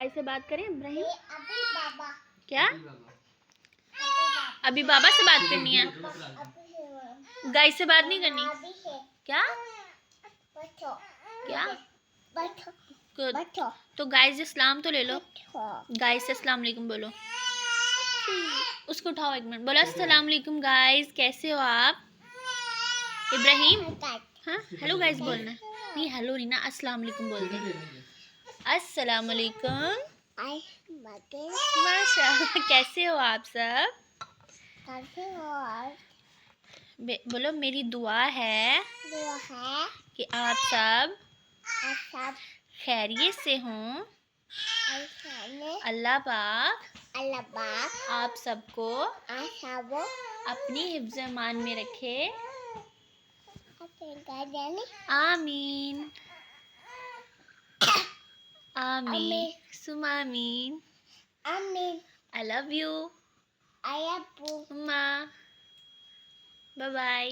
ऐसे बात करें इब्राहिम। अभी बाबा क्या अभी बाबा से बात करनी है? गाइस से बात नहीं करनी क्या? क्या तो गाइस इस्लाम तो ले लो। गाइस से अस्सलाम वालेकुम बोलो। उसको उठाओ, एक मिनट बोलो अस्सलाम वालेकुम गाइस, कैसे हो आप? इब्राहिम हाँ हेलो गाइस बोलना नहीं, हेलो नहीं ना, अस्सलाम वालेकुम बोल दो। अस्सलाम वालेकुम। माशाल्लाह, कैसे हो आप सब? बोलो मेरी दुआ है कि आप सब खैरियत से हों। अल्लाह पाक आप सबको अपनी हिफ्ज़ मान में रखे। आमीन आमीन सुमा आमीन। I love you. Mama. Bye bye.